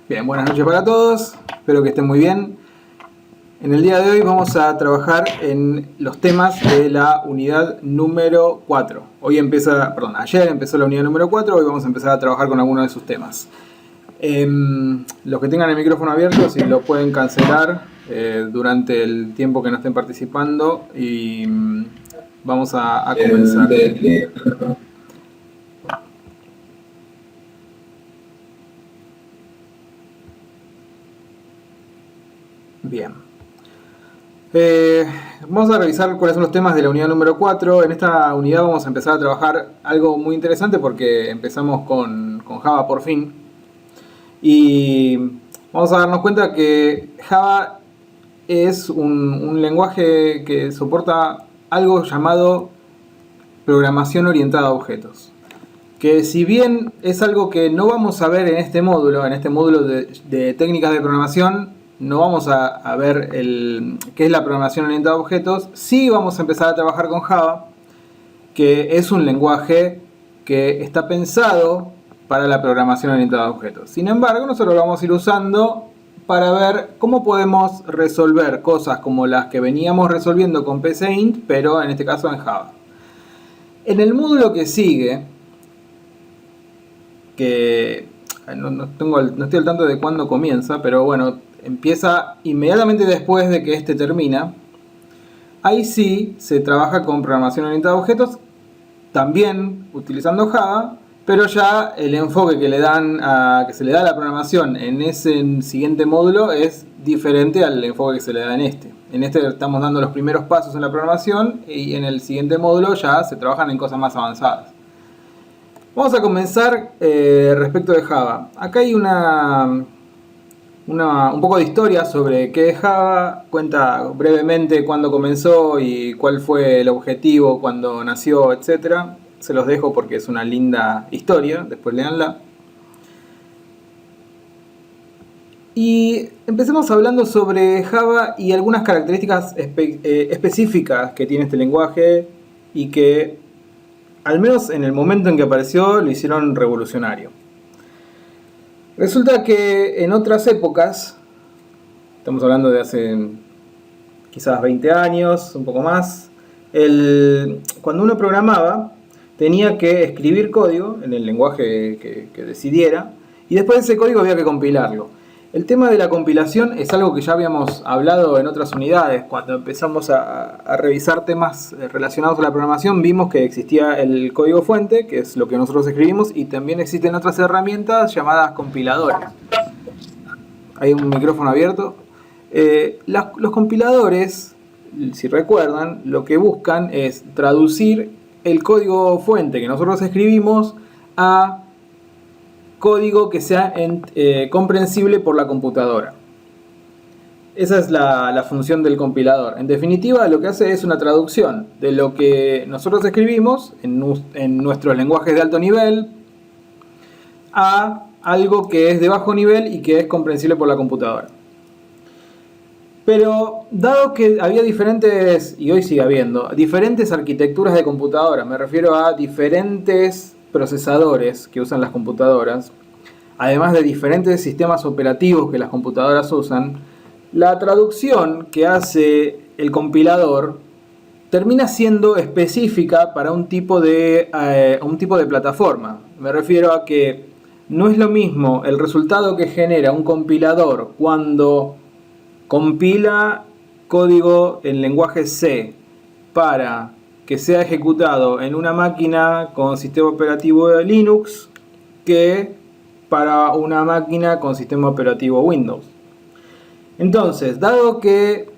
Bien, buenas noches para todos, espero que estén muy bien. En el día de hoy vamos a trabajar en los temas de la unidad número 4. Ayer empezó la unidad número 4, hoy vamos a empezar a trabajar con algunos de sus temas. Los que tengan el micrófono abierto, si lo pueden cancelar durante el tiempo que no estén participando y vamos a comenzar. Bien. Vamos a revisar cuáles son los temas de la unidad número 4. En esta unidad vamos a empezar a trabajar algo muy interesante porque empezamos con Java por fin. Y vamos a darnos cuenta que Java es un lenguaje que soporta algo llamado programación orientada a objetos. Que si bien es algo que no vamos a ver en este módulo de técnicas de programación, no vamos a ver qué es la programación orientada a objetos, sí vamos a empezar a trabajar con Java, que es un lenguaje que está pensado para la programación orientada a objetos. Sin embargo, nosotros lo vamos a ir usando para ver cómo podemos resolver cosas como las que veníamos resolviendo con PCInt, pero en este caso en Java. En el módulo que sigue, que no estoy al tanto de cuándo comienza, pero bueno, empieza inmediatamente después de que este termina. Ahí sí se trabaja con programación orientada a objetos, también utilizando Java, pero ya el enfoque que se le da a la programación en ese siguiente módulo es diferente al enfoque que se le da en este. En este estamos dando los primeros pasos en la programación y en el siguiente módulo ya se trabajan en cosas más avanzadas. Vamos a comenzar respecto de Java. Acá hay un poco de historia sobre qué es Java. Cuenta brevemente cuándo comenzó y cuál fue el objetivo cuando nació, etc. Se los dejo porque es una linda historia, después léanla. Y empecemos hablando sobre Java y algunas características específicas que tiene este lenguaje y que, al menos en el momento en que apareció, lo hicieron revolucionario. Resulta que en otras épocas, estamos hablando de hace quizás 20 años, un poco más, cuando uno programaba, tenía que escribir código en el lenguaje que decidiera, y después ese código había que compilarlo. El tema de la compilación es algo que ya habíamos hablado en otras unidades. Cuando empezamos a revisar temas relacionados a la programación, vimos que existía el código fuente, que es lo que nosotros escribimos, y también existen otras herramientas llamadas compiladores. Hay un micrófono abierto. Los compiladores, si recuerdan, lo que buscan es traducir el código fuente que nosotros escribimos a código que sea comprensible por la computadora. Esa es la función del compilador. En definitiva, lo que hace es una traducción de lo que nosotros escribimos en nuestros lenguajes de alto nivel a algo que es de bajo nivel y que es comprensible por la computadora. Pero dado que había diferentes, y hoy sigue habiendo, diferentes arquitecturas de computadora, me refiero a diferentes procesadores que usan las computadoras, además de diferentes sistemas operativos que las computadoras usan, la traducción que hace el compilador termina siendo específica para un tipo de plataforma. Me refiero a que no es lo mismo el resultado que genera un compilador cuando compila código en lenguaje C para que sea ejecutado en una máquina con sistema operativo de Linux que para una máquina con sistema operativo Windows. Entonces, dado que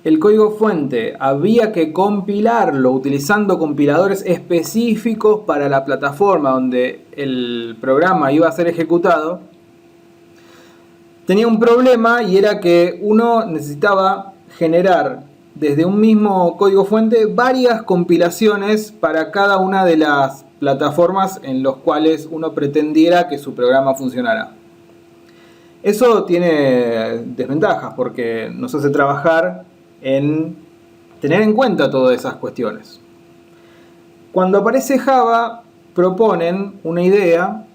el código fuente había que compilarlo utilizando compiladores específicos para la plataforma donde el programa iba a ser ejecutado, tenía un problema, y era que uno necesitaba generar desde un mismo código fuente varias compilaciones para cada una de las plataformas en las cuales uno pretendiera que su programa funcionara. Eso tiene desventajas porque nos hace trabajar en tener en cuenta todas esas cuestiones. Cuando aparece Java, proponen una idea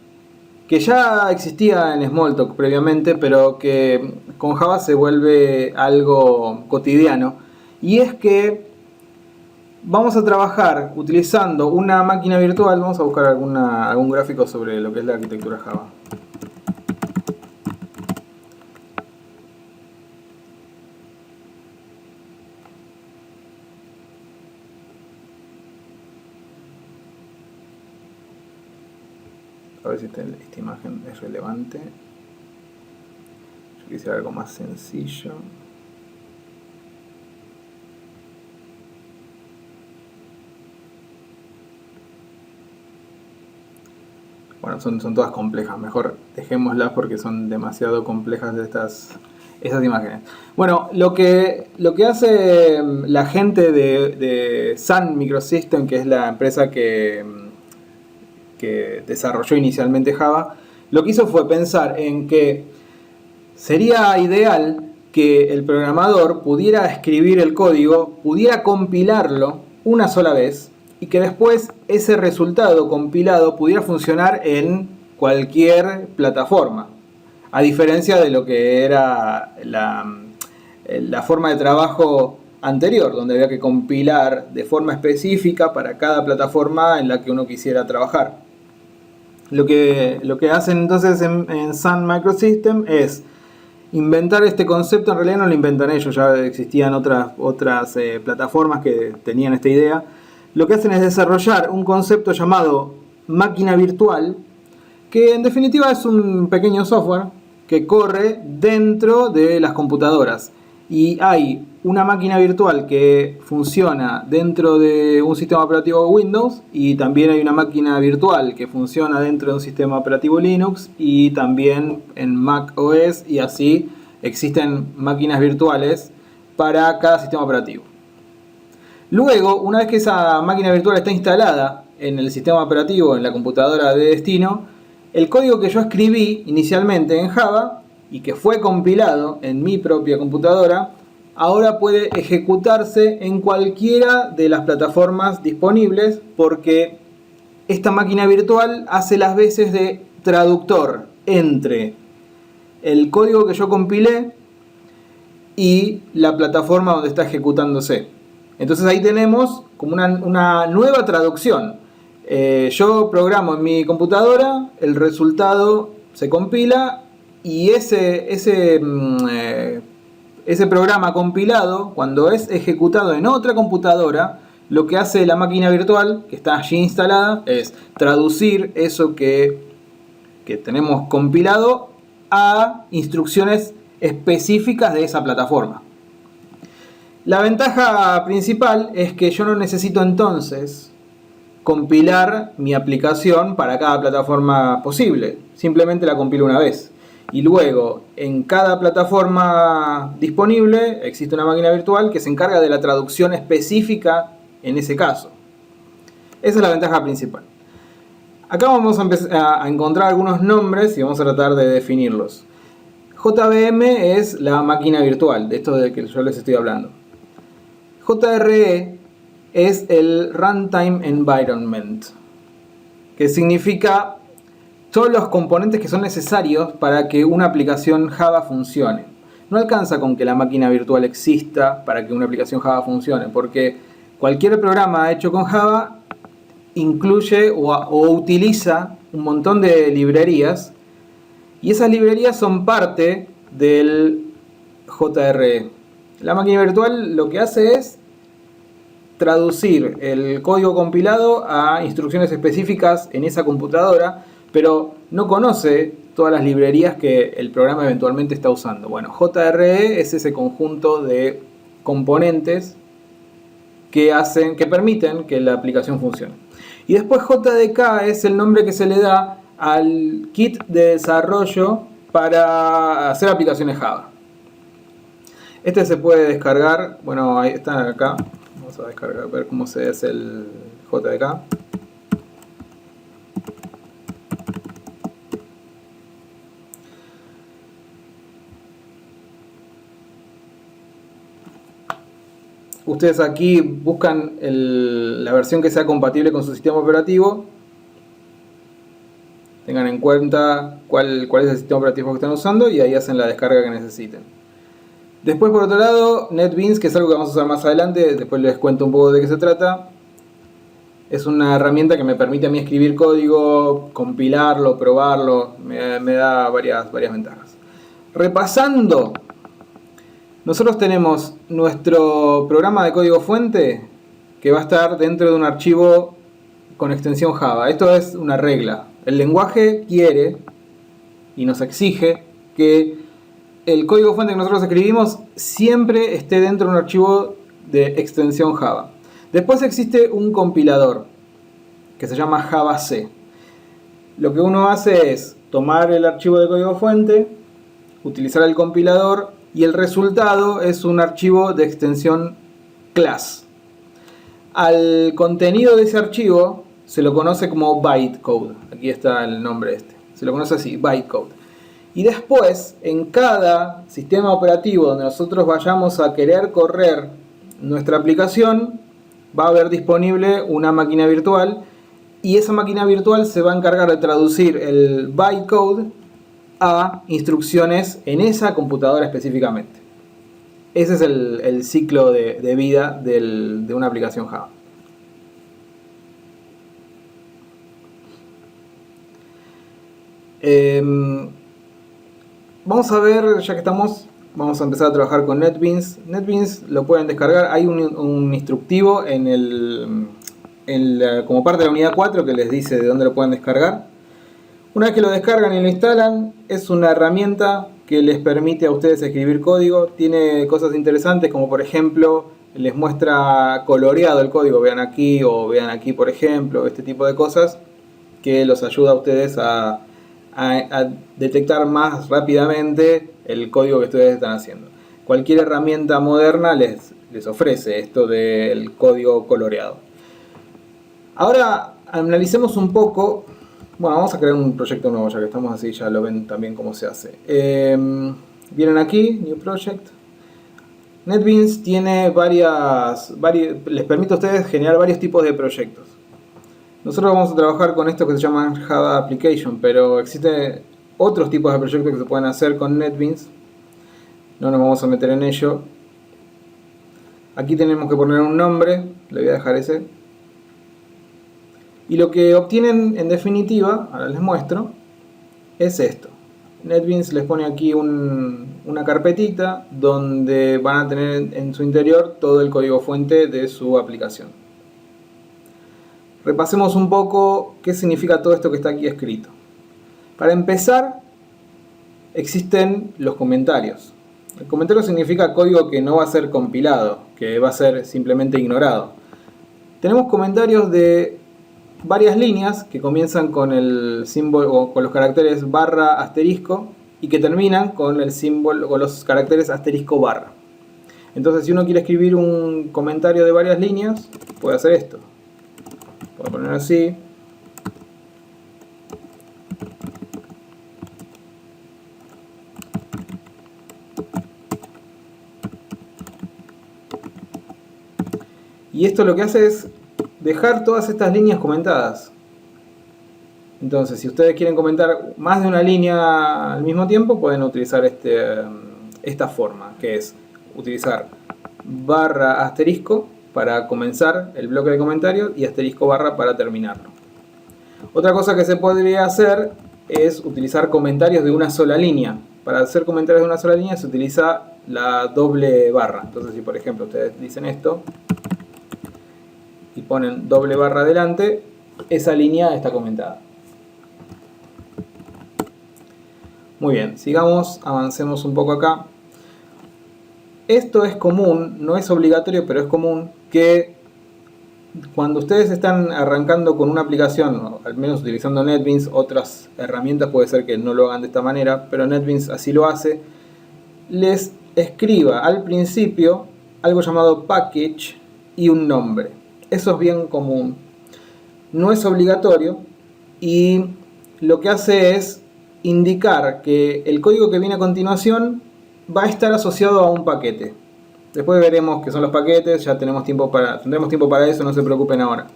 que ya existía en Smalltalk previamente, pero que con Java se vuelve algo cotidiano. Y es que vamos a trabajar utilizando una máquina virtual. Vamos a buscar algún gráfico sobre lo que es la arquitectura Java. A ver si esta imagen es relevante. Yo quisiera algo más sencillo. Bueno, son todas complejas. Mejor dejémoslas porque son demasiado complejas esas imágenes. Bueno, lo que hace la gente de Sun Microsystems, que es la empresa que desarrolló inicialmente Java, lo que hizo fue pensar en que sería ideal que el programador pudiera escribir el código, pudiera compilarlo una sola vez y que después ese resultado compilado pudiera funcionar en cualquier plataforma. A diferencia de lo que era la forma de trabajo anterior, donde había que compilar de forma específica para cada plataforma en la que uno quisiera trabajar. Lo que hacen entonces en Sun Microsystems es inventar este concepto. En realidad no lo inventan ellos, ya existían otras plataformas que tenían esta idea. Lo que hacen es desarrollar un concepto llamado máquina virtual, que en definitiva es un pequeño software que corre dentro de las computadoras. Y hay una máquina virtual que funciona dentro de un sistema operativo Windows, y también hay una máquina virtual que funciona dentro de un sistema operativo Linux y también en Mac OS, y así existen máquinas virtuales para cada sistema operativo. Luego, una vez que esa máquina virtual está instalada en el sistema operativo, en la computadora de destino, el código que yo escribí inicialmente en Java y que fue compilado en mi propia computadora, ahora puede ejecutarse en cualquiera de las plataformas disponibles, porque esta máquina virtual hace las veces de traductor entre el código que yo compilé y la plataforma donde está ejecutándose. Entonces ahí tenemos como una nueva traducción. Yo programo en mi computadora, el resultado se compila y ese programa compilado, cuando es ejecutado en otra computadora, lo que hace la máquina virtual que está allí instalada es traducir eso que tenemos compilado a instrucciones específicas de esa plataforma. La ventaja principal es que yo no necesito entonces compilar mi aplicación para cada plataforma posible. Simplemente la compilo una vez. Y luego, en cada plataforma disponible, existe una máquina virtual que se encarga de la traducción específica en ese caso. Esa es la ventaja principal. Acá vamos a empezar a encontrar algunos nombres y vamos a tratar de definirlos. JVM es la máquina virtual, de esto de que yo les estoy hablando. JRE es el Runtime Environment, que significa todos los componentes que son necesarios para que una aplicación Java funcione. No alcanza con que la máquina virtual exista para que una aplicación Java funcione, porque cualquier programa hecho con Java incluye o utiliza un montón de librerías, y esas librerías son parte del JRE. La máquina virtual lo que hace es traducir el código compilado a instrucciones específicas en esa computadora, pero no conoce todas las librerías que el programa eventualmente está usando. Bueno, JRE es ese conjunto de componentes que permiten que la aplicación funcione. Y después JDK es el nombre que se le da al kit de desarrollo para hacer aplicaciones Java. Este se puede descargar, bueno, ahí está acá. Vamos a descargar, a ver cómo se hace el JDK. Ustedes aquí buscan la versión que sea compatible con su sistema operativo. Tengan en cuenta cuál es el sistema operativo que están usando y ahí hacen la descarga que necesiten. Después, por otro lado, NetBeans, que es algo que vamos a usar más adelante, después les cuento un poco de qué se trata. Es una herramienta que me permite a mí escribir código, compilarlo, probarlo, me da varias ventajas. Repasando, nosotros tenemos nuestro programa de código fuente que va a estar dentro de un archivo con extensión Java. Esto es una regla. El lenguaje quiere y nos exige que el código fuente que nosotros escribimos siempre esté dentro de un archivo de extensión Java. Después existe un compilador que se llama JavaC. Lo que uno hace es tomar el archivo de código fuente, utilizar el compilador y el resultado es un archivo de extensión class. Al contenido de ese archivo se lo conoce como bytecode. Aquí está el nombre este. Se lo conoce así, bytecode. Y después, en cada sistema operativo donde nosotros vayamos a querer correr nuestra aplicación, va a haber disponible una máquina virtual y esa máquina virtual se va a encargar de traducir el bytecode a instrucciones en esa computadora específicamente. Ese es el ciclo de vida de una aplicación Java. Vamos a ver, ya que estamos, vamos a empezar a trabajar con NetBeans. NetBeans lo pueden descargar, hay un instructivo como parte de la unidad 4 que les dice de dónde lo pueden descargar. Una vez que lo descargan y lo instalan, es una herramienta que les permite a ustedes escribir código. Tiene cosas interesantes como por ejemplo les muestra coloreado el código, vean aquí o vean aquí por ejemplo, este tipo de cosas que los ayuda a ustedes a detectar más rápidamente el código que ustedes están haciendo. Cualquier herramienta moderna les ofrece esto del código coloreado. Ahora analicemos un poco. Bueno, vamos a crear un proyecto nuevo, ya que estamos así, ya lo ven también cómo se hace. Vienen aquí, New Project. NetBeans tiene les permite a ustedes generar varios tipos de proyectos. Nosotros vamos a trabajar con esto que se llama Java Application, pero existen otros tipos de proyectos que se pueden hacer con NetBeans. No nos vamos a meter en ello. Aquí tenemos que poner un nombre, le voy a dejar ese. Y lo que obtienen en definitiva, ahora les muestro, es esto. NetBeans les pone aquí una carpetita donde van a tener en su interior todo el código fuente de su aplicación. Repasemos un poco qué significa todo esto que está aquí escrito. Para empezar, existen los comentarios. El comentario significa código que no va a ser compilado, que va a ser simplemente ignorado. Tenemos comentarios de varias líneas que comienzan con el símbolo o con los caracteres barra asterisco y que terminan con el símbolo con los caracteres asterisco barra. Entonces, si uno quiere escribir un comentario de varias líneas, puede hacer esto. Puedo poner así. Y esto lo que hace es dejar todas estas líneas comentadas. Entonces, si ustedes quieren comentar más de una línea al mismo tiempo, pueden utilizar esta forma, que es utilizar barra asterisco para comenzar el bloque de comentarios y asterisco barra para terminarlo. Otra cosa que se podría hacer es utilizar comentarios de una sola línea. Para hacer comentarios de una sola línea se utiliza la doble barra. Entonces, si por ejemplo ustedes dicen esto y ponen doble barra adelante, esa línea está comentada. Muy bien, sigamos, avancemos un poco acá. Esto es común, no es obligatorio, pero es común que cuando ustedes están arrancando con una aplicación, o al menos utilizando NetBeans, otras herramientas puede ser que no lo hagan de esta manera, pero NetBeans así lo hace, les escriba al principio algo llamado package y un nombre. Eso es bien común. No es obligatorio y lo que hace es indicar que el código que viene a continuación va a estar asociado a un paquete. Después veremos qué son los paquetes, ya tendremos tiempo para eso, no se preocupen ahora.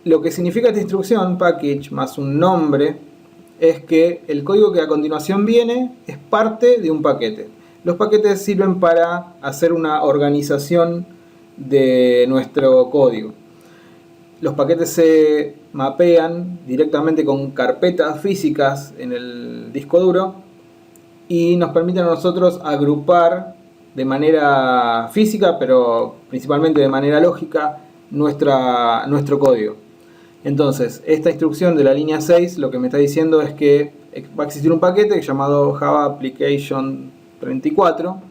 Lo que significa esta instrucción, package más un nombre, es que el código que a continuación viene es parte de un paquete. Los paquetes sirven para hacer una organización de nuestro código. Los paquetes se mapean directamente con carpetas físicas en el disco duro y nos permiten a nosotros agrupar de manera física, pero principalmente de manera lógica, nuestro código. Entonces, esta instrucción de la línea 6 lo que me está diciendo es que va a existir un paquete llamado Java Application 34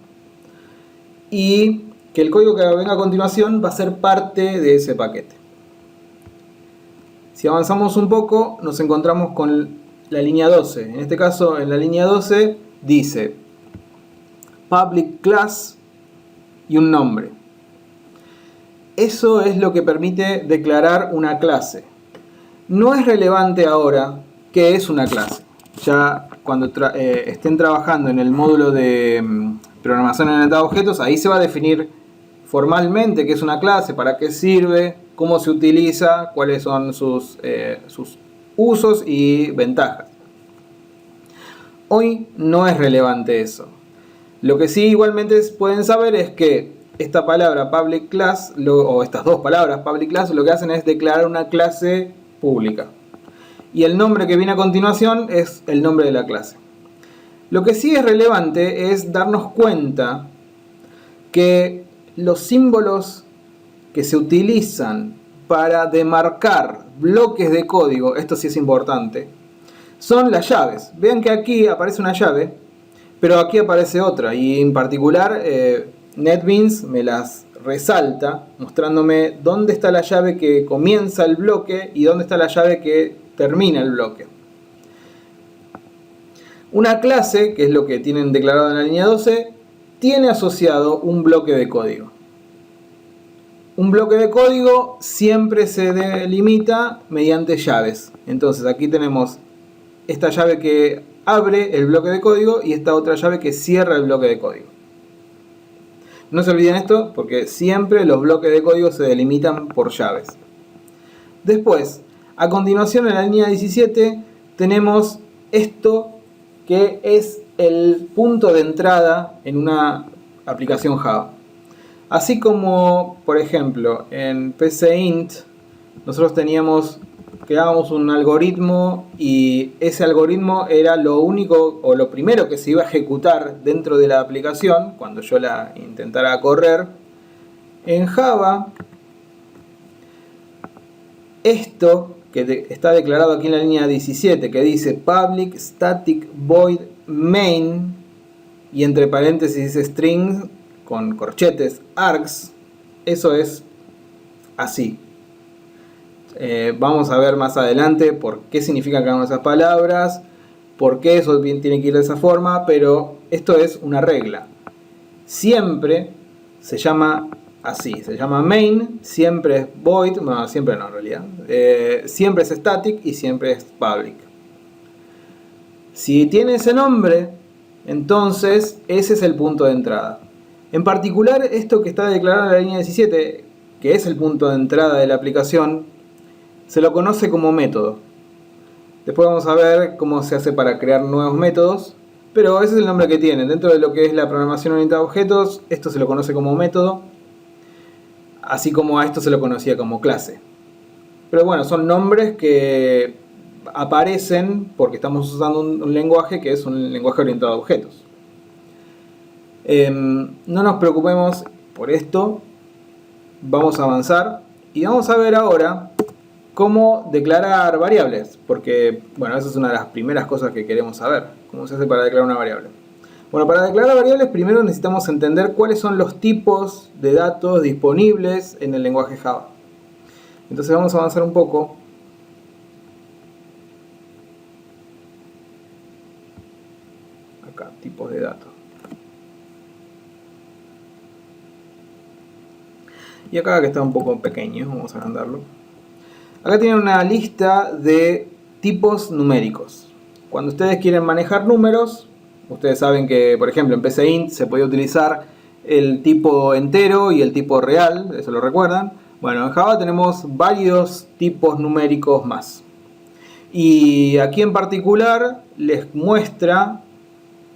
y que el código que venga a continuación va a ser parte de ese paquete. Si avanzamos un poco, nos encontramos con la línea 12. En este caso, en la línea 12 dice public class y un nombre. Eso es lo que permite declarar una clase. No es relevante ahora qué es una clase. Ya cuando estén trabajando en el módulo de programación orientada a objetos, ahí se va a definir formalmente qué es una clase, para qué sirve, cómo se utiliza, cuáles son sus usos y ventajas. Hoy no es relevante eso. Lo que sí igualmente pueden saber es que esta palabra public class, o estas dos palabras public class, lo que hacen es declarar una clase pública. Y el nombre que viene a continuación es el nombre de la clase. Lo que sí es relevante es darnos cuenta que los símbolos que se utilizan para demarcar bloques de código, esto sí es importante, son las llaves. Vean que aquí aparece una llave, pero aquí aparece otra, y en particular NetBeans me las resalta mostrándome dónde está la llave que comienza el bloque y dónde está la llave que termina el bloque. Una clase, que es lo que tienen declarado en la línea 12, tiene asociado un bloque de código. Un bloque de código siempre se delimita mediante llaves. Entonces aquí tenemos esta llave que abre el bloque de código y esta otra llave que cierra el bloque de código. No se olviden esto porque siempre los bloques de código se delimitan por llaves. Después, a continuación en la línea 17 tenemos esto que es el punto de entrada en una aplicación Java. Así como, por ejemplo, en PCInt nosotros creábamos un algoritmo y ese algoritmo era lo único o lo primero que se iba a ejecutar dentro de la aplicación cuando yo la intentara correr. En Java, esto que está declarado aquí en la línea 17, que dice public static void main y entre paréntesis dice string con corchetes args, eso es así. Vamos a ver más adelante por qué significan cada una de esas palabras, por qué eso tiene que ir de esa forma, pero esto es una regla. Siempre se llama así, se llama main, siempre es void, no, siempre no en realidad, siempre es static y siempre es public. Si tiene ese nombre, entonces ese es el punto de entrada. En particular, esto que está declarado en la línea 17, que es el punto de entrada de la aplicación, se lo conoce como método. Después vamos a ver cómo se hace para crear nuevos métodos, pero ese es el nombre que tiene. Dentro de lo que es la programación orientada a objetos, esto se lo conoce como método, así como a esto se lo conocía como clase. Pero bueno, son nombres que aparecen porque estamos usando un lenguaje que es un lenguaje orientado a objetos. No nos preocupemos por esto, vamos a avanzar y vamos a ver ahora cómo declarar variables, porque bueno, esa es una de las primeras cosas que queremos saber, cómo se hace para declarar una variable. Bueno, para declarar variables primero necesitamos entender cuáles son los tipos de datos disponibles en el lenguaje Java. Entonces vamos a avanzar un poco. Acá, tipos de datos. Y acá que está un poco pequeño, vamos a agrandarlo. Acá tienen una lista de tipos numéricos. Cuando ustedes quieren manejar números, ustedes saben que, por ejemplo, en PCInt se podía utilizar el tipo entero y el tipo real, eso lo recuerdan. Bueno, en Java tenemos varios tipos numéricos más. Y aquí en particular les muestra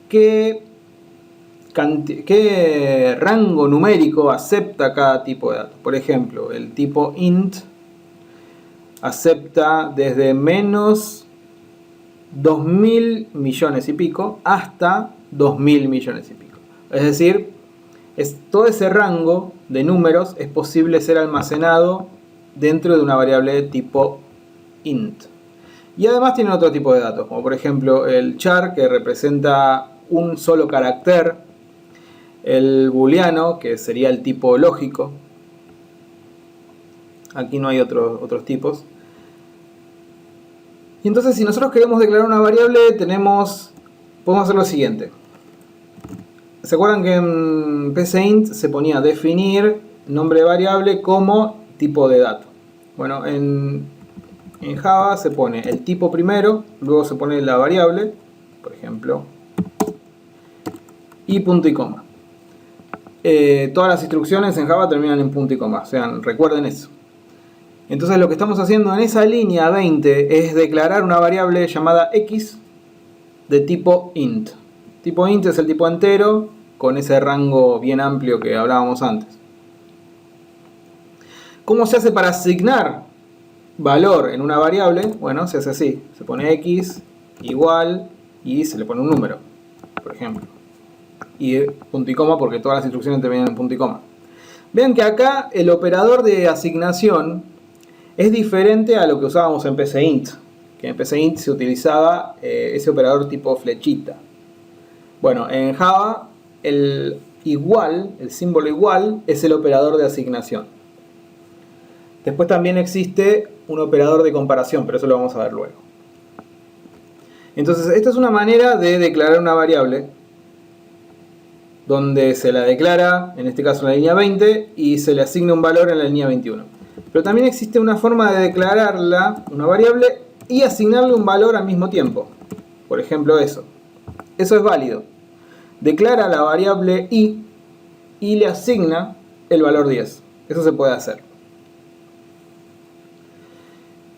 qué rango numérico acepta cada tipo de datos. Por ejemplo, el tipo int acepta desde menos 2.000 millones y pico hasta 2.000 millones y pico. Es decir, todo ese rango de números es posible ser almacenado dentro de una variable de tipo int. Y además tiene otro tipo de datos, como por ejemplo el char, que representa un solo carácter, el booleano, que sería el tipo lógico. Aquí no hay otros tipos. Y entonces, si nosotros queremos declarar una variable, podemos hacer lo siguiente. ¿Se acuerdan que en pcint se ponía definir nombre de variable como tipo de dato? Bueno, en Java se pone el tipo primero, luego se pone la variable, por ejemplo, y punto y coma. Todas las instrucciones en Java terminan en punto y coma, o sea, recuerden eso. Entonces lo que estamos haciendo en esa línea 20 es declarar una variable llamada x de tipo int. Tipo int es el tipo entero con ese rango bien amplio que hablábamos antes. ¿Cómo se hace para asignar valor en una variable? Bueno, se hace así. Se pone x igual y se le pone un número, por ejemplo. Y punto y coma porque todas las instrucciones terminan en punto y coma. Vean que acá el operador de asignación es diferente a lo que usábamos en pcint. Que en pcint se utilizaba ese operador tipo flechita. Bueno, en Java el símbolo igual, es el operador de asignación. Después también existe un operador de comparación, pero eso lo vamos a ver luego. Entonces, esta es una manera de declarar una variable donde se la declara, en este caso en la línea 20, y se le asigna un valor en la línea 21. Pero también existe una forma de declararla, una variable, y asignarle un valor al mismo tiempo. Por ejemplo, eso. Eso es válido. Declara la variable y le asigna el valor 10. Eso se puede hacer.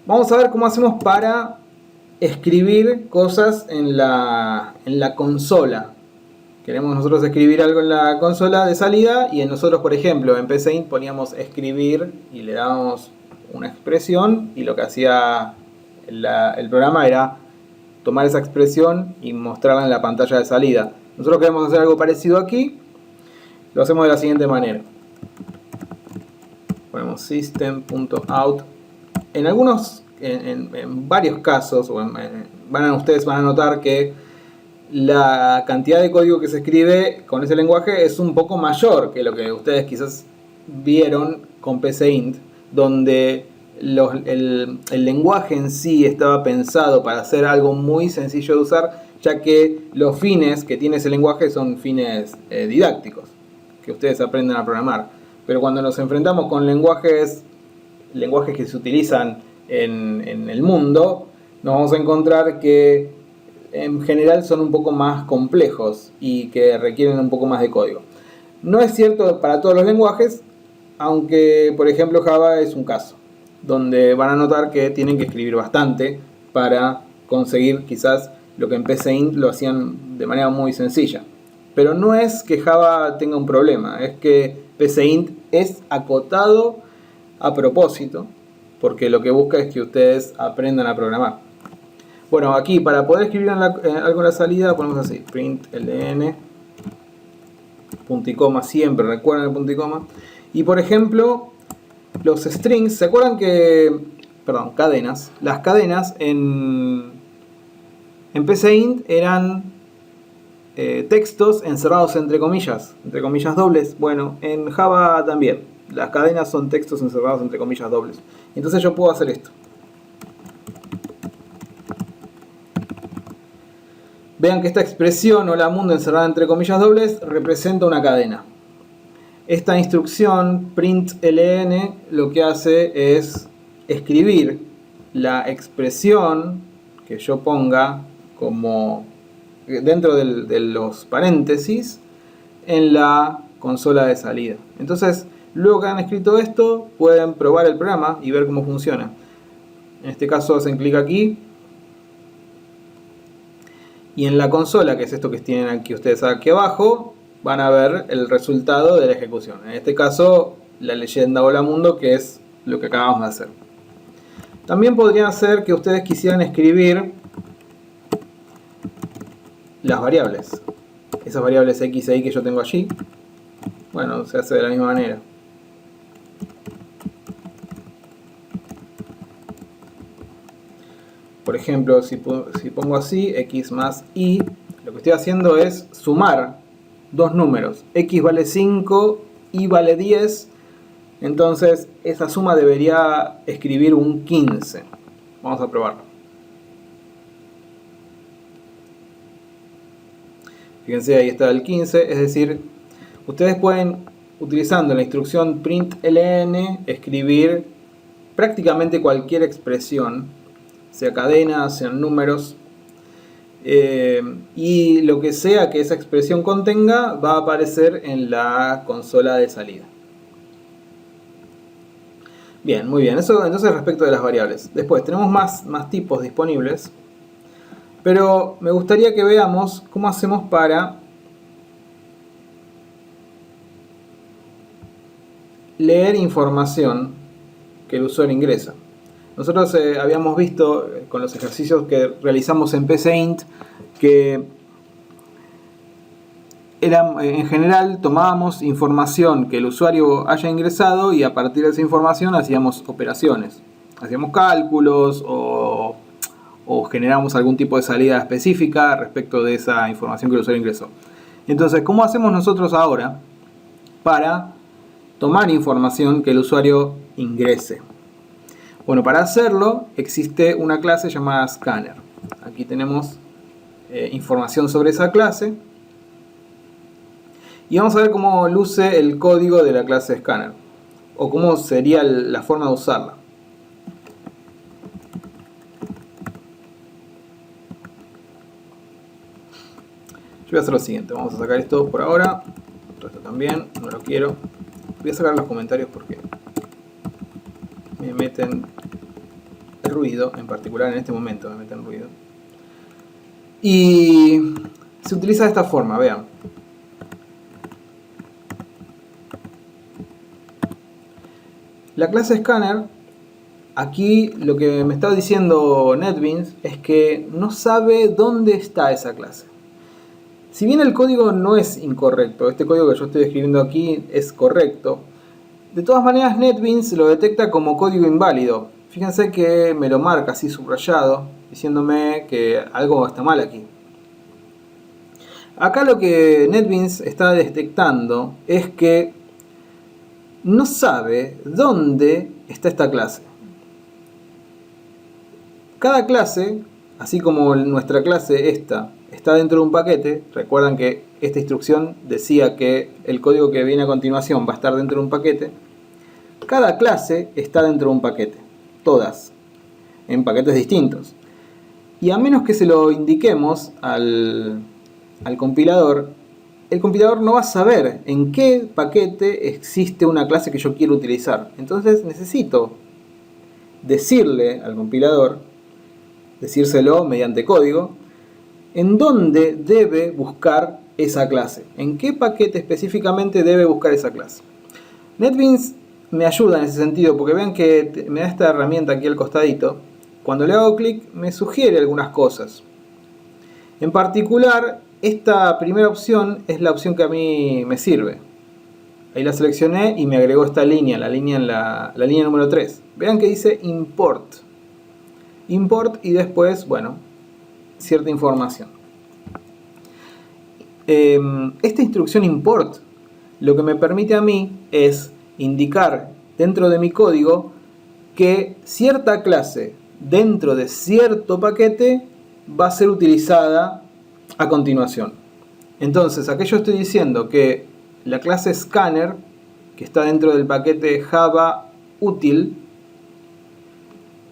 Vamos a ver cómo hacemos para escribir cosas en la consola. Queremos nosotros escribir algo en la consola de salida y nosotros, por ejemplo, en pcint poníamos escribir y le dábamos una expresión y lo que hacía el programa era tomar esa expresión y mostrarla en la pantalla de salida. Nosotros queremos hacer algo parecido aquí, lo hacemos de la siguiente manera. Ponemos system.out. En varios casos, ustedes van a notar que la cantidad de código que se escribe con ese lenguaje es un poco mayor que lo que ustedes quizás vieron con pcint, donde el lenguaje en sí estaba pensado para hacer algo muy sencillo de usar, ya que los fines que tiene ese lenguaje son fines didácticos, que ustedes aprenden a programar. Pero cuando nos enfrentamos con lenguajes que se utilizan en el mundo, nos vamos a encontrar que en general son un poco más complejos y que requieren un poco más de código. No es cierto para todos los lenguajes, aunque por ejemplo Java es un caso, donde van a notar que tienen que escribir bastante para conseguir quizás lo que en pcint lo hacían de manera muy sencilla. Pero no es que Java tenga un problema, es que pcint es acotado a propósito, porque lo que busca es que ustedes aprendan a programar. Bueno, aquí para poder escribir algo en la salida ponemos así, println, punto y coma, siempre recuerden el punto y coma. Y por ejemplo, los strings, ¿se acuerdan que, cadenas? Las cadenas en pcint eran textos encerrados entre comillas dobles. Bueno, en Java también. Las cadenas son textos encerrados entre comillas dobles. Entonces yo puedo hacer esto. Vean que esta expresión, hola mundo encerrada entre comillas dobles, representa una cadena. Esta instrucción, println, lo que hace es escribir la expresión que yo ponga como dentro de los paréntesis en la consola de salida. Entonces, luego que han escrito esto, pueden probar el programa y ver cómo funciona. En este caso hacen clic aquí Y en la consola, que es esto que tienen aquí ustedes aquí abajo, van a ver el resultado de la ejecución. En este caso, la leyenda Hola Mundo, que es lo que acabamos de hacer. También podría ser que ustedes quisieran escribir las variables. Esas variables X e Y que yo tengo allí. Bueno, se hace de la misma manera. Por ejemplo, si pongo así, X más Y, lo que estoy haciendo es sumar dos números. X vale 5, Y vale 10. Entonces, esa suma debería escribir un 15. Vamos a probarlo. Fíjense, ahí está el 15. Es decir, ustedes pueden, utilizando la instrucción println, escribir prácticamente cualquier expresión, sea cadenas, sean números, y lo que sea que esa expresión contenga va a aparecer en la consola de salida. Bien, muy bien. Eso entonces respecto de las variables. Después tenemos más tipos disponibles, pero me gustaría que veamos cómo hacemos para leer información que el usuario ingresa. Nosotros habíamos visto con los ejercicios que realizamos en PCInt que en general tomábamos información que el usuario haya ingresado y a partir de esa información hacíamos operaciones. Hacíamos cálculos o generamos algún tipo de salida específica respecto de esa información que el usuario ingresó. Entonces, ¿cómo hacemos nosotros ahora para tomar información que el usuario ingrese? Bueno, para hacerlo existe una clase llamada Scanner. Aquí tenemos información sobre esa clase. Y vamos a ver cómo luce el código de la clase Scanner. O cómo sería la forma de usarla. Yo voy a hacer lo siguiente. Vamos a sacar esto por ahora. Esto también, no lo quiero. Voy a sacar los comentarios porque me meten ruido, en particular en este momento me meten ruido. Y se utiliza de esta forma, vean. La clase Scanner, aquí lo que me está diciendo NetBeans es que no sabe dónde está esa clase. Si bien el código no es incorrecto, este código que yo estoy escribiendo aquí es correcto, de todas maneras NetBeans lo detecta como código inválido. Fíjense que me lo marca así subrayado, diciéndome que algo está mal aquí. Acá lo que NetBeans está detectando es que no sabe dónde está esta clase. Cada clase, así como nuestra clase esta, está dentro de un paquete. Recuerdan que esta instrucción decía que el código que viene a continuación va a estar dentro de un paquete. Cada clase está dentro de un paquete. Todas. En paquetes distintos. Y a menos que se lo indiquemos al compilador, el compilador no va a saber en qué paquete existe una clase que yo quiero utilizar. Entonces necesito decirle al compilador, decírselo mediante código, en dónde debe buscar esa clase. En qué paquete específicamente debe buscar esa clase. NetBeans me ayuda en ese sentido porque vean que me da esta herramienta aquí al costadito. Cuando le hago clic me sugiere algunas cosas. En particular, esta primera opción es la opción que a mí me sirve. Ahí la seleccioné y me agregó esta línea, la línea número 3. Vean que dice import. Import y después, bueno, cierta información. Esta instrucción import lo que me permite a mí es indicar dentro de mi código que cierta clase dentro de cierto paquete va a ser utilizada a continuación. Entonces, aquí yo estoy diciendo que la clase Scanner, que está dentro del paquete Java útil,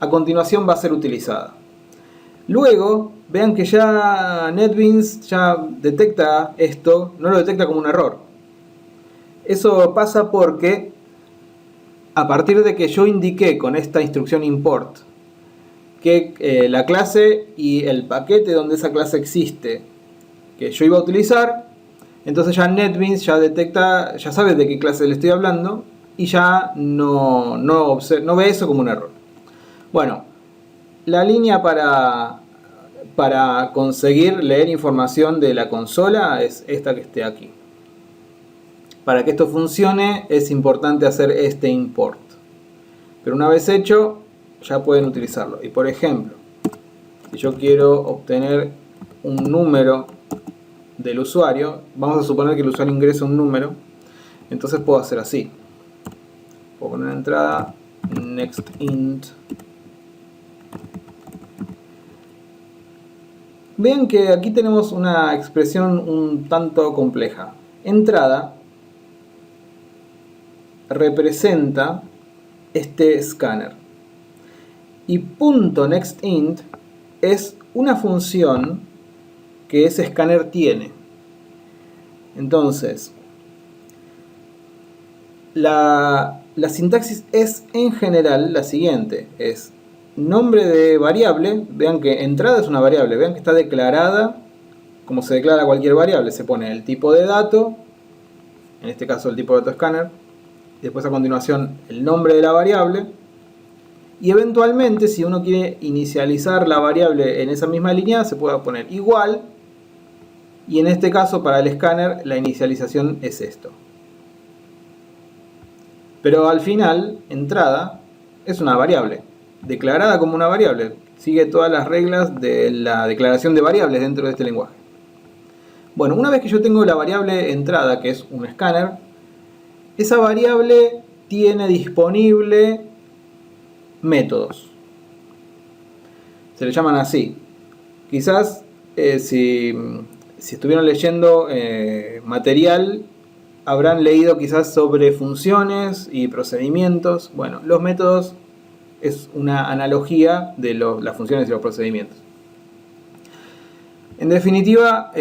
a continuación va a ser utilizada. Luego, vean que ya NetBeans ya detecta esto, no lo detecta como un error. Eso pasa porque a partir de que yo indiqué con esta instrucción import que la clase y el paquete donde esa clase existe que yo iba a utilizar. Entonces ya NetBeans ya detecta, ya sabe de qué clase le estoy hablando y ya no ve eso como un error. Bueno, la línea para conseguir leer información de la consola es esta que esté aquí. Para que esto funcione es importante hacer este import. Pero una vez hecho, ya pueden utilizarlo. Y por ejemplo, si yo quiero obtener un número del usuario, vamos a suponer que el usuario ingresa un número, entonces puedo hacer así. Puedo poner una entrada nextInt. Vean que aquí tenemos una expresión un tanto compleja. Entrada representa este escáner y .nextInt es una función que ese escáner tiene. Entonces, la sintaxis es en general la siguiente: es nombre de variable. Vean que entrada es una variable, vean que está declarada como se declara cualquier variable. Se pone el tipo de dato, en este caso el tipo de dato escáner, y después a continuación el nombre de la variable, y eventualmente si uno quiere inicializar la variable en esa misma línea se puede poner igual, y en este caso para el escáner la inicialización es esto. Pero al final, entrada es una variable, declarada como una variable, sigue todas las reglas de la declaración de variables dentro de este lenguaje. Bueno, una vez que yo tengo la variable entrada, que es un escáner, esa variable tiene disponible métodos. Se le llaman así. Quizás si estuvieron leyendo material, habrán leído quizás sobre funciones y procedimientos. Bueno, los métodos es una analogía de las funciones y los procedimientos. En definitiva,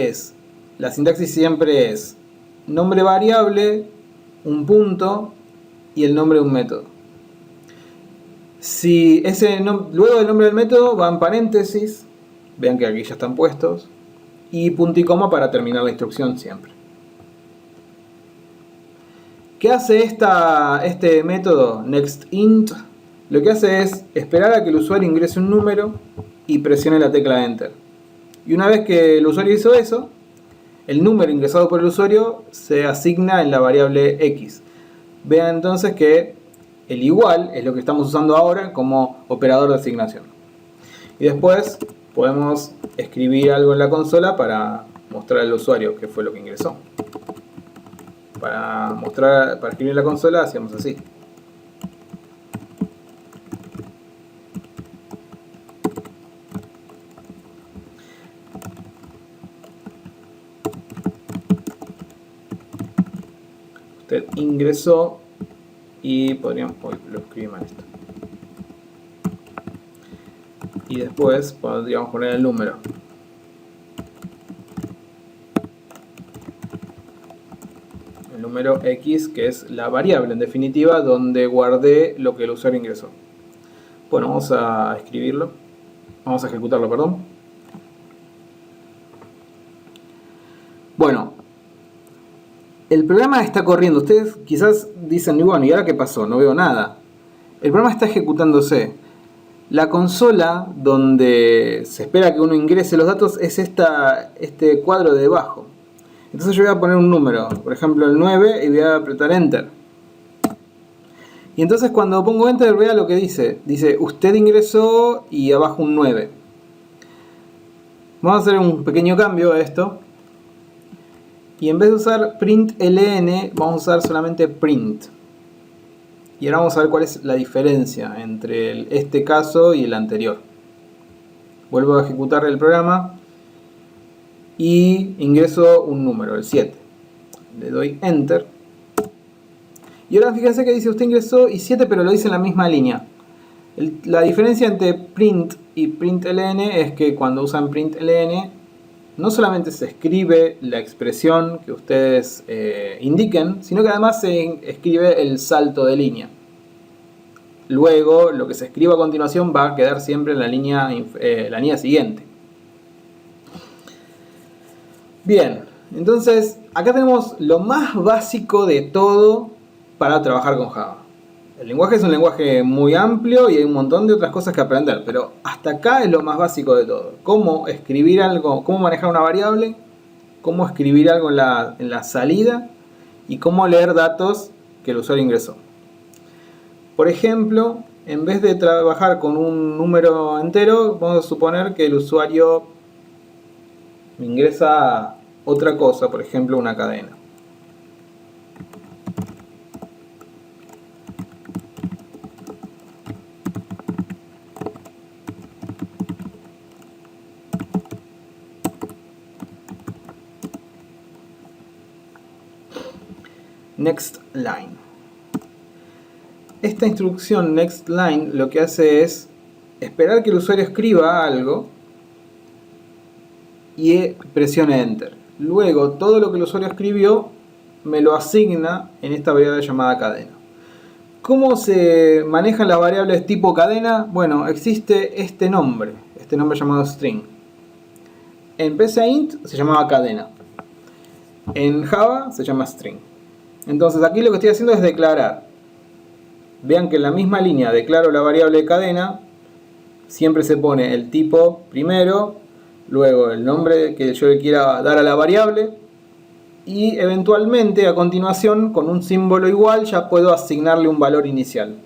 la sintaxis siempre es nombre variable, un punto y el nombre de un método. Si luego del nombre del método van paréntesis, vean que aquí ya están puestos, y punto y coma para terminar la instrucción siempre. ¿Qué hace este método nextInt? Lo que hace es esperar a que el usuario ingrese un número y presione la tecla Enter. Y una vez que el usuario hizo eso, el número ingresado por el usuario se asigna en la variable X. Vean entonces que el igual es lo que estamos usando ahora como operador de asignación. Y después podemos escribir algo en la consola para mostrar al usuario qué fue lo que ingresó. Para escribir en la consola hacíamos así. Usted ingresó y podríamos, lo escribí mal esto. Y después podríamos poner el número. El número X, que es la variable en definitiva donde guardé lo que el usuario ingresó. Bueno, vamos a escribirlo. Vamos a ejecutarlo, perdón. Bueno, el programa está corriendo. Ustedes quizás dicen, y bueno, ¿y ahora qué pasó? No veo nada. El programa está ejecutándose. La consola donde se espera que uno ingrese los datos es este cuadro de debajo. Entonces yo voy a poner un número, por ejemplo el 9, y voy a apretar Enter. Y entonces cuando pongo Enter, vea lo que dice. Dice, usted ingresó y abajo un 9. Vamos a hacer un pequeño cambio a esto. Y en vez de usar println, vamos a usar solamente print. Y ahora vamos a ver cuál es la diferencia entre este caso y el anterior. Vuelvo a ejecutar el programa y ingreso un número, el 7. Le doy Enter. Y ahora fíjense que dice usted ingresó y 7, pero lo dice en la misma línea. La diferencia entre print y println es que cuando usan println no solamente se escribe la expresión que ustedes indiquen, sino que además se escribe el salto de línea. luego lo que se escriba a continuación va a quedar siempre en la línea siguiente. Bien, entonces acá tenemos lo más básico de todo para trabajar con Java. El lenguaje es un lenguaje muy amplio y hay un montón de otras cosas que aprender, pero hasta acá es lo más básico de todo. Cómo escribir algo, cómo manejar una variable, cómo escribir algo en la salida y cómo leer datos que el usuario ingresó. Por ejemplo, en vez de trabajar con un número entero, vamos a suponer que el usuario ingresa otra cosa, por ejemplo una cadena. Next line. Esta instrucción next line lo que hace es esperar que el usuario escriba algo y presione enter. Luego todo lo que el usuario escribió me lo asigna en esta variable llamada cadena. ¿Cómo se manejan las variables tipo cadena? Bueno, existe este nombre llamado string. En PCInt se llamaba cadena. En Java se llama string. Entonces aquí lo que estoy haciendo es declarar. Vean que en la misma línea declaro la variable cadena. Siempre se pone el tipo primero, luego el nombre que yo le quiera dar a la variable y eventualmente a continuación con un símbolo igual ya puedo asignarle un valor inicial.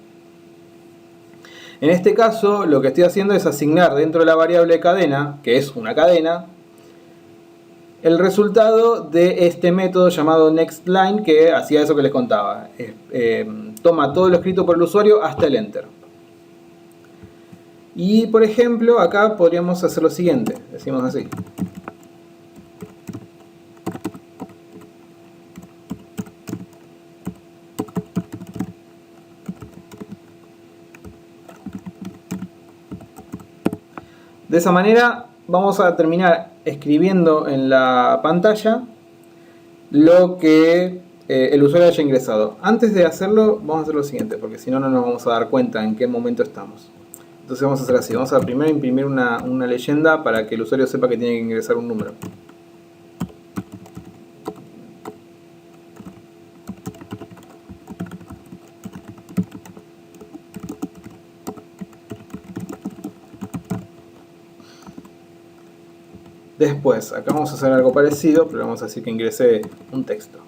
En este caso lo que estoy haciendo es asignar dentro de la variable cadena, que es una cadena, el resultado de este método llamado nextLine, que hacía eso que les contaba. Toma todo lo escrito por el usuario hasta el enter. Y por ejemplo acá podríamos hacer lo siguiente, decimos así. De esa manera vamos a terminar escribiendo en la pantalla lo que el usuario haya ingresado. Antes de hacerlo vamos a hacer lo siguiente, porque si no, no nos vamos a dar cuenta en qué momento estamos. Entonces vamos a hacer así, vamos a primero imprimir una leyenda para que el usuario sepa que tiene que ingresar un número. Después, acá vamos a hacer algo parecido, pero vamos a decir que ingrese un texto.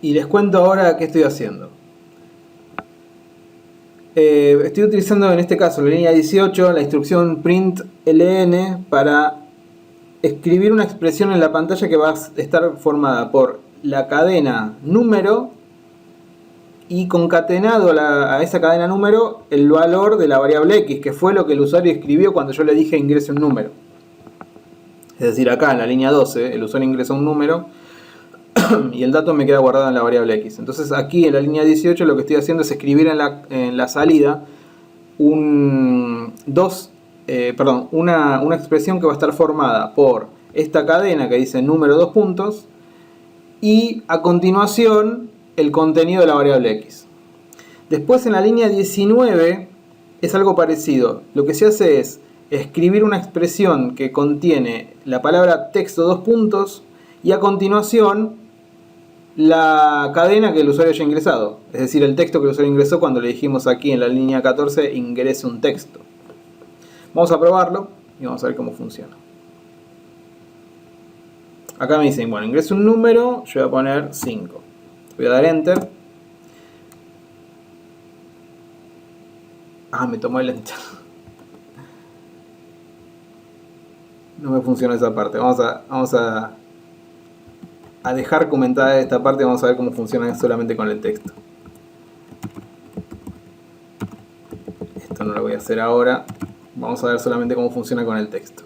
Y les cuento ahora qué estoy haciendo. Estoy utilizando en este caso la línea 18, la instrucción println para escribir una expresión en la pantalla que va a estar formada por la cadena número y concatenado a esa cadena número el valor de la variable x, que fue lo que el usuario escribió cuando yo le dije ingrese un número. Es decir, acá en la línea 12 el usuario ingresa un número y el dato me queda guardado en la variable x. Entonces aquí en la línea 18 lo que estoy haciendo es escribir en la salida una expresión que va a estar formada por esta cadena que dice número 2 puntos y a continuación el contenido de la variable x. Después en la línea 19 es algo parecido. Lo que se hace es escribir una expresión que contiene la palabra texto 2 puntos y a continuación la cadena que el usuario haya ingresado, es decir, el texto que el usuario ingresó cuando le dijimos aquí en la línea 14 ingrese un texto. Vamos a probarlo y vamos a ver cómo funciona. Acá me dicen, bueno, ingrese un número, yo voy a poner 5. Voy a dar enter. Me tomó el enter. no me funciona esa parte. Vamos a dejar comentada esta parte y vamos a ver cómo funciona solamente con el texto. Esto no lo voy a hacer ahora. Vamos a ver solamente cómo funciona con el texto.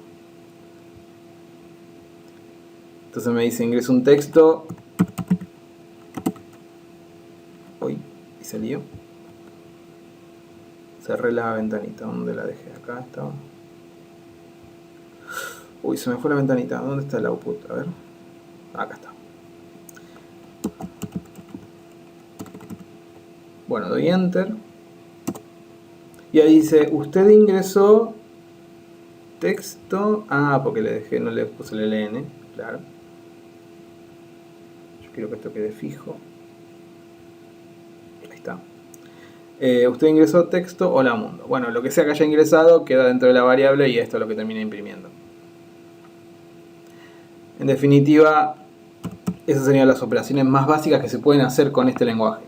Entonces me dice ingreso un texto. Uy, y se lió. Cerré la ventanita. ¿Dónde la dejé? Acá estaba. Uy, se me fue la ventanita. ¿Dónde está el output? A ver. Acá está. Bueno, doy enter. Y ahí dice, usted ingresó texto. Ah, porque le dejé, no le puse el LN. Claro. Yo quiero que esto quede fijo. Ahí está. Usted ingresó texto, hola mundo. Bueno, lo que sea que haya ingresado queda dentro de la variable y esto es lo que termina imprimiendo. En definitiva, esas serían las operaciones más básicas que se pueden hacer con este lenguaje.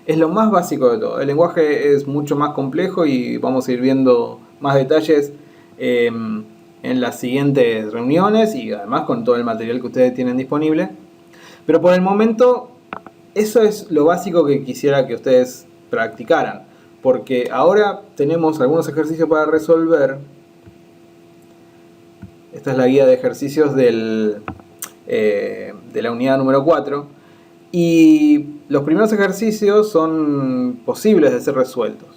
Es lo más básico de todo. El lenguaje es mucho más complejo y vamos a ir viendo más detalles en las siguientes reuniones y además con todo el material que ustedes tienen disponible. Pero por el momento, eso es lo básico que quisiera que ustedes practicaran. Porque ahora tenemos algunos ejercicios para resolver. Esta es la guía de ejercicios de la unidad número 4. Y los primeros ejercicios son posibles de ser resueltos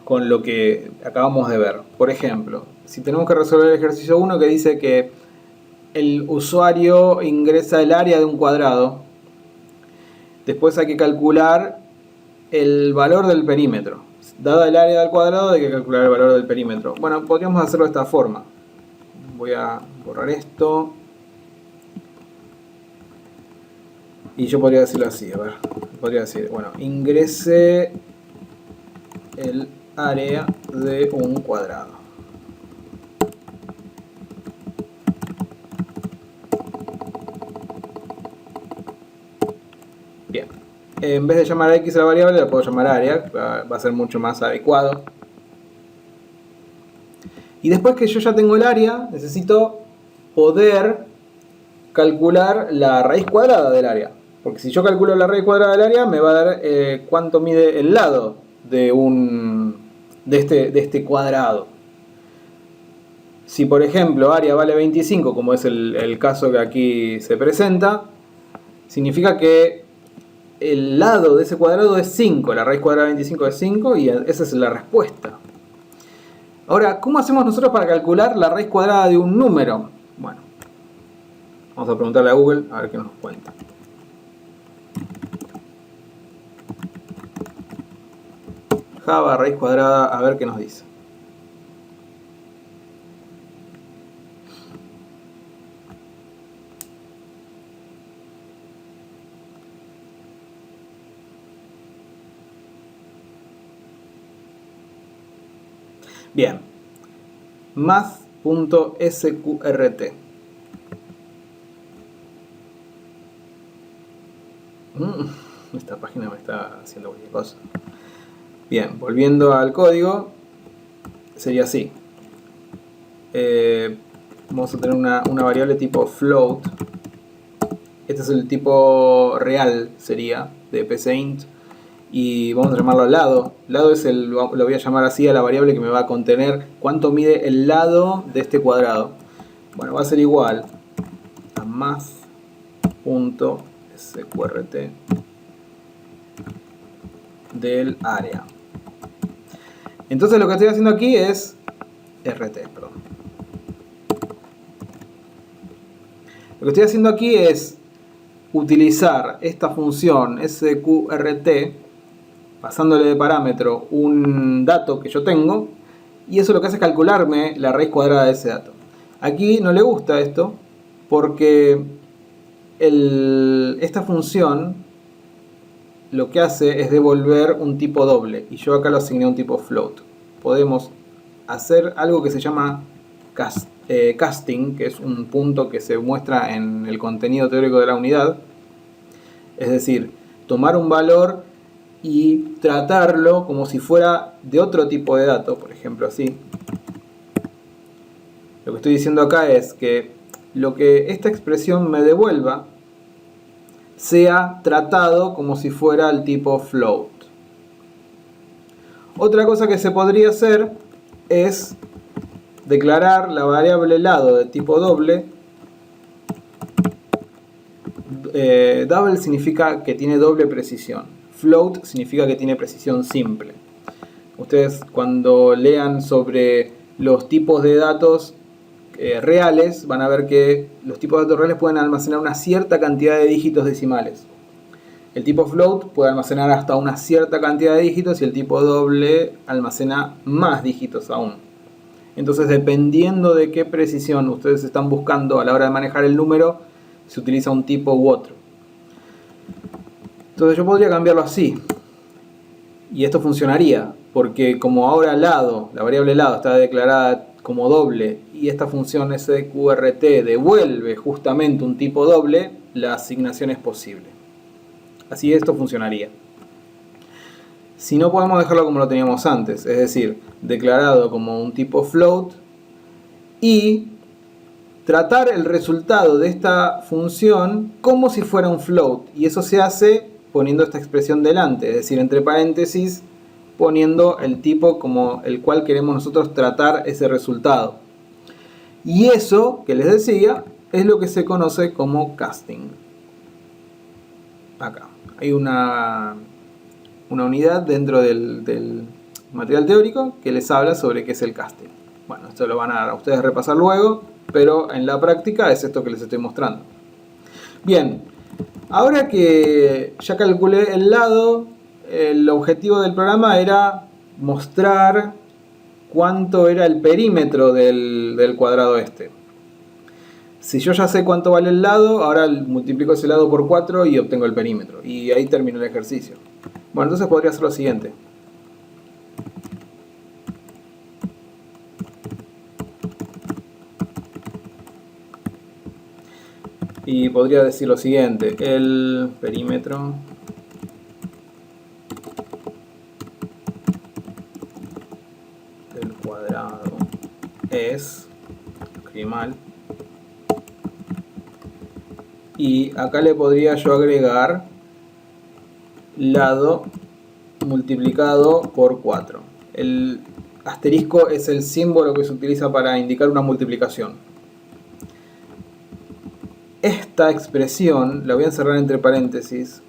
con lo que acabamos de ver. Por ejemplo, si tenemos que resolver el ejercicio 1 que dice que el usuario ingresa el área de un cuadrado, después hay que calcular el valor del perímetro. Dada el área del cuadrado hay que calcular el valor del perímetro. Bueno, podríamos hacerlo de esta forma. Voy a borrar esto. Y yo podría decirlo así, a ver. Podría decir, bueno, ingrese el área de un cuadrado. Bien. En vez de llamar a x a la variable, la puedo llamar área. Va a ser mucho más adecuado. Y después que yo ya tengo el área, necesito poder calcular la raíz cuadrada del área. Porque si yo calculo la raíz cuadrada del área, me va a dar cuánto mide el lado de este cuadrado. Si por ejemplo área vale 25, como es el caso que aquí se presenta, significa que el lado de ese cuadrado es 5. La raíz cuadrada de 25 es 5 y esa es la respuesta. Ahora, ¿cómo hacemos nosotros para calcular la raíz cuadrada de un número? Bueno, vamos a preguntarle a Google a ver qué nos cuenta. Java, raíz cuadrada, a ver qué nos dice. Bien, math.sqrt. Esta página me está haciendo cualquier cosa. Bien, volviendo al código, sería así. Vamos a tener una variable tipo float. Este es el tipo real, sería, de pcint. Y vamos a llamarlo lado. Lado es lo voy a llamar así a la variable que me va a contener cuánto mide el lado de este cuadrado. Bueno, va a ser igual a math.sqrt del área. Entonces lo que estoy haciendo aquí es Lo que estoy haciendo aquí es utilizar esta función sqrt, pasándole de parámetro un dato que yo tengo, y eso lo que hace es calcularme la raíz cuadrada de ese dato. Aquí no le gusta esto porque esta función lo que hace es devolver un tipo doble y yo acá lo asigné a un tipo float. Podemos hacer algo que se llama casting, que es un punto que se muestra en el contenido teórico de la unidad. Es decir, tomar un valor y tratarlo como si fuera de otro tipo de dato, por ejemplo así. Lo que estoy diciendo acá es que lo que esta expresión me devuelva sea tratado como si fuera el tipo float. Otra cosa que se podría hacer es declarar la variable lado de tipo doble. Double significa que tiene doble precisión. Float significa que tiene precisión simple. Ustedes cuando lean sobre los tipos de datos reales van a ver que los tipos de datos reales pueden almacenar una cierta cantidad de dígitos decimales. El tipo float puede almacenar hasta una cierta cantidad de dígitos y el tipo doble almacena más dígitos aún. Entonces, dependiendo de qué precisión ustedes están buscando a la hora de manejar el número, se utiliza un tipo u otro. Entonces yo podría cambiarlo así. Y esto funcionaría, porque como ahora lado, la variable lado está declarada como doble y esta función sqrt devuelve justamente un tipo doble, la asignación es posible. Así esto funcionaría. Si no, podemos dejarlo como lo teníamos antes, es decir, declarado como un tipo float y tratar el resultado de esta función como si fuera un float, y eso se hace poniendo esta expresión delante, es decir, entre paréntesis poniendo el tipo como el cual queremos nosotros tratar ese resultado. Y eso que les decía es lo que se conoce como casting. Acá hay una unidad dentro del material teórico que les habla sobre qué es el casting. Bueno, esto lo van a ustedes repasar luego, pero en la práctica es esto que les estoy mostrando. Bien, ahora que ya calculé el lado, el objetivo del programa era mostrar cuánto era el perímetro del cuadrado este. Si yo ya sé cuánto vale el lado, ahora multiplico ese lado por 4 y obtengo el perímetro. Y ahí termino el ejercicio. Bueno, entonces podría hacer lo siguiente. Y podría decir lo siguiente: el perímetro del cuadrado es, escribí mal, y acá le podría yo agregar lado multiplicado por 4. El asterisco es el símbolo que se utiliza para indicar una multiplicación. Esta expresión la voy a encerrar entre paréntesis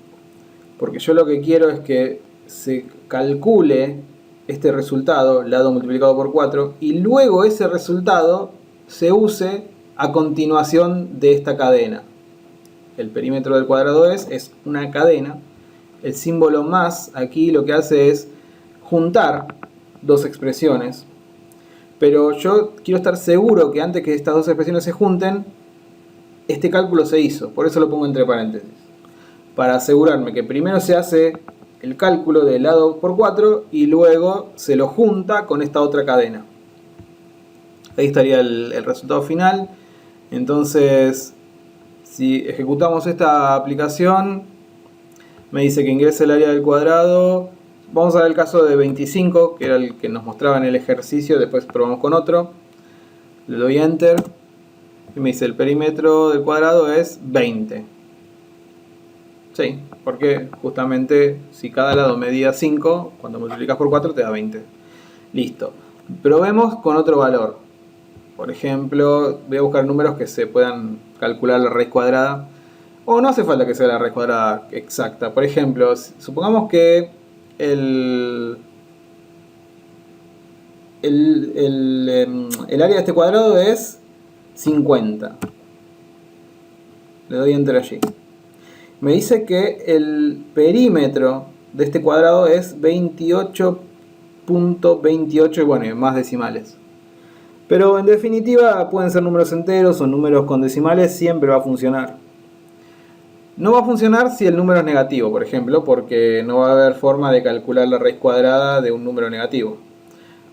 porque yo lo que quiero es que se calcule este resultado, lado multiplicado por 4, y luego ese resultado se use a continuación de esta cadena. El perímetro del cuadrado es una cadena. El símbolo más aquí lo que hace es juntar dos expresiones, pero yo quiero estar seguro que antes que estas dos expresiones se junten, este cálculo se hizo, por eso lo pongo entre paréntesis, para asegurarme que primero se hace el cálculo del lado por 4 y luego se lo junta con esta otra cadena. Ahí estaría el resultado final. Entonces, si ejecutamos esta aplicación, me dice que ingrese el área del cuadrado. Vamos a ver el caso de 25, que era el que nos mostraba en el ejercicio. Después probamos con otro. Le doy Enter y me dice el perímetro del cuadrado es 20. Sí, porque justamente si cada lado medía 5, cuando multiplicas por 4 te da 20. Listo. Probemos con otro valor. Por ejemplo, voy a buscar números que se puedan calcular la raíz cuadrada. O no hace falta que sea la raíz cuadrada exacta. Por ejemplo, supongamos que el área de este cuadrado es 50. Le doy Enter allí. Me dice que el perímetro de este cuadrado es 28.28 y bueno, más decimales. Pero en definitiva pueden ser números enteros o números con decimales, siempre va a funcionar. No va a funcionar si el número es negativo, por ejemplo, porque no va a haber forma de calcular la raíz cuadrada de un número negativo.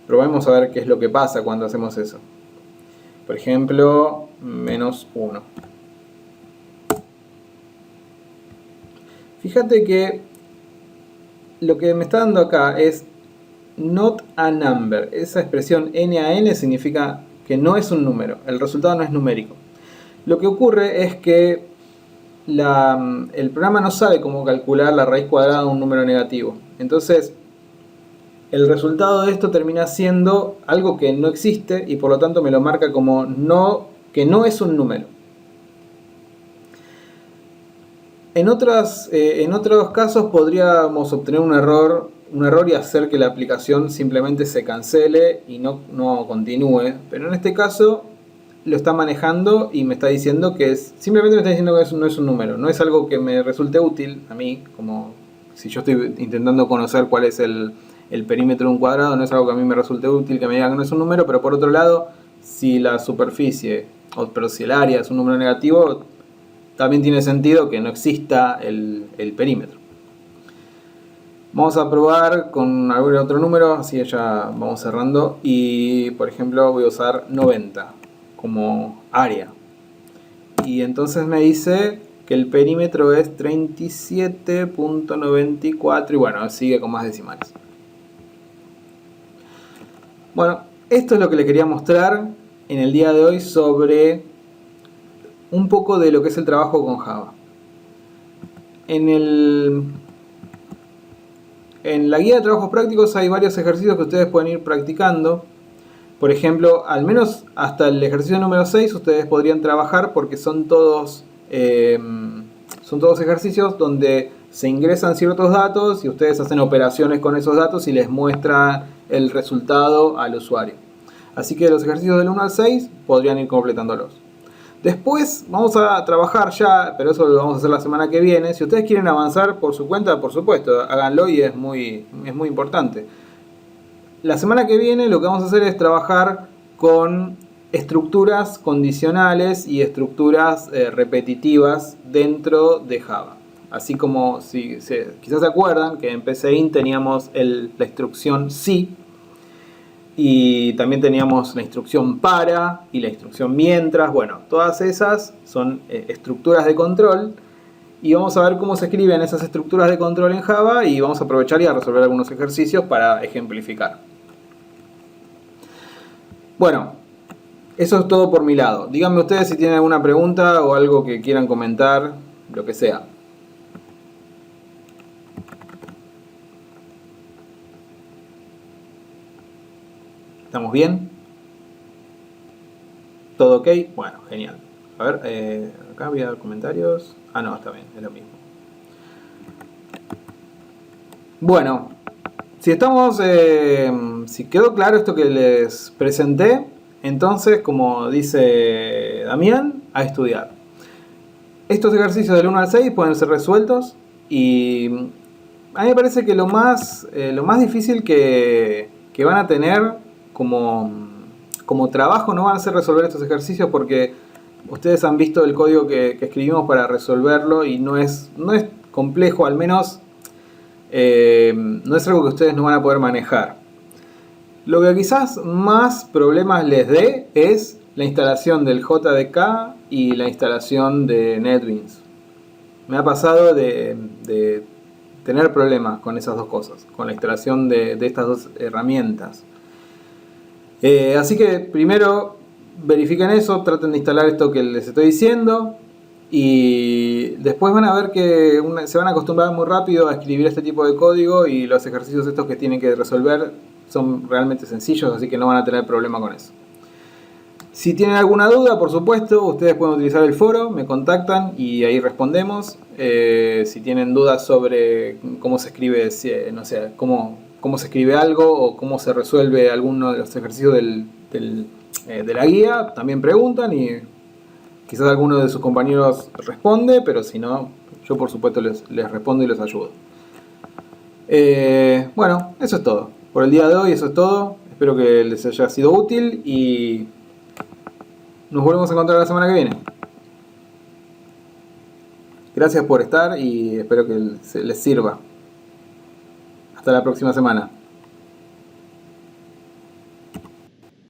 Probemos a ver qué es lo que pasa cuando hacemos eso. Por ejemplo, menos 1. Fíjate que lo que me está dando acá es not a number. Esa expresión NaN significa que no es un número, el resultado no es numérico. Lo que ocurre es que el programa no sabe cómo calcular la raíz cuadrada de un número negativo. Entonces, el resultado de esto termina siendo algo que no existe y por lo tanto me lo marca como que no es un número. En otros casos podríamos obtener un error y hacer que la aplicación simplemente se cancele y no continúe, pero en este caso lo está manejando y me está diciendo que simplemente me está diciendo que no es un número, no es algo que me resulte útil a mí, como si yo estoy intentando conocer cuál es el perímetro de un cuadrado, no es algo que a mí me resulte útil, que me diga que no es un número, pero por otro lado, si la superficie, pero si el área es un número negativo, también tiene sentido que no exista el perímetro. Vamos a probar con algún otro número, así ya vamos cerrando, y por ejemplo voy a usar 90 como área. Y entonces me dice que el perímetro es 37.94 y bueno, sigue con más decimales. Bueno, esto es lo que les quería mostrar en el día de hoy sobre un poco de lo que es el trabajo con Java. En la guía de trabajos prácticos hay varios ejercicios que ustedes pueden ir practicando. Por ejemplo, al menos hasta el ejercicio número 6 ustedes podrían trabajar porque son todos ejercicios donde se ingresan ciertos datos y ustedes hacen operaciones con esos datos y les muestra el resultado al usuario. Así que los ejercicios del 1 al 6 podrían ir completándolos. Después vamos a trabajar ya, pero eso lo vamos a hacer la semana que viene. Si ustedes quieren avanzar por su cuenta, por supuesto, háganlo y es muy importante. La semana que viene lo que vamos a hacer es trabajar con estructuras condicionales y estructuras repetitivas dentro de Java. Así como quizás se acuerdan que en PCInt teníamos la instrucción si y también teníamos la instrucción para y la instrucción mientras. Bueno, todas esas son estructuras de control y vamos a ver cómo se escriben esas estructuras de control en Java y vamos a aprovechar y a resolver algunos ejercicios para ejemplificar. Bueno, eso es todo por mi lado. Díganme ustedes si tienen alguna pregunta o algo que quieran comentar, lo que sea. ¿Estamos bien? ¿Todo ok? Bueno, genial. A ver, acá voy a dar comentarios. Ah, no, está bien, es lo mismo. Bueno, si quedó claro esto que les presenté, entonces, como dice Damián, a estudiar. Estos ejercicios del 1 al 6 pueden ser resueltos y a mí me parece que lo más difícil que van a tener como trabajo no van a ser resolver estos ejercicios porque ustedes han visto el código que escribimos para resolverlo y no es complejo, al menos no es algo que ustedes no van a poder manejar. Lo que quizás más problemas les dé es la instalación del JDK y la instalación de NetBeans. Me ha pasado de tener problemas con esas dos cosas, con la instalación de estas dos herramientas. Así que primero verifiquen eso, traten de instalar esto que les estoy diciendo y después van a ver que se van a acostumbrar muy rápido a escribir este tipo de código y los ejercicios estos que tienen que resolver son realmente sencillos, así que no van a tener problema con eso. Si tienen alguna duda, por supuesto, ustedes pueden utilizar el foro, me contactan y ahí respondemos. Si tienen dudas sobre cómo se escribe, no sé, cómo se escribe algo o cómo se resuelve alguno de los ejercicios de la guía, también preguntan y quizás alguno de sus compañeros responde, pero si no, yo por supuesto les respondo y les ayudo. Bueno, eso es todo. Por el día de hoy eso es todo. Espero que les haya sido útil y nos volvemos a encontrar la semana que viene. Gracias por estar y espero que les sirva. Hasta la próxima semana.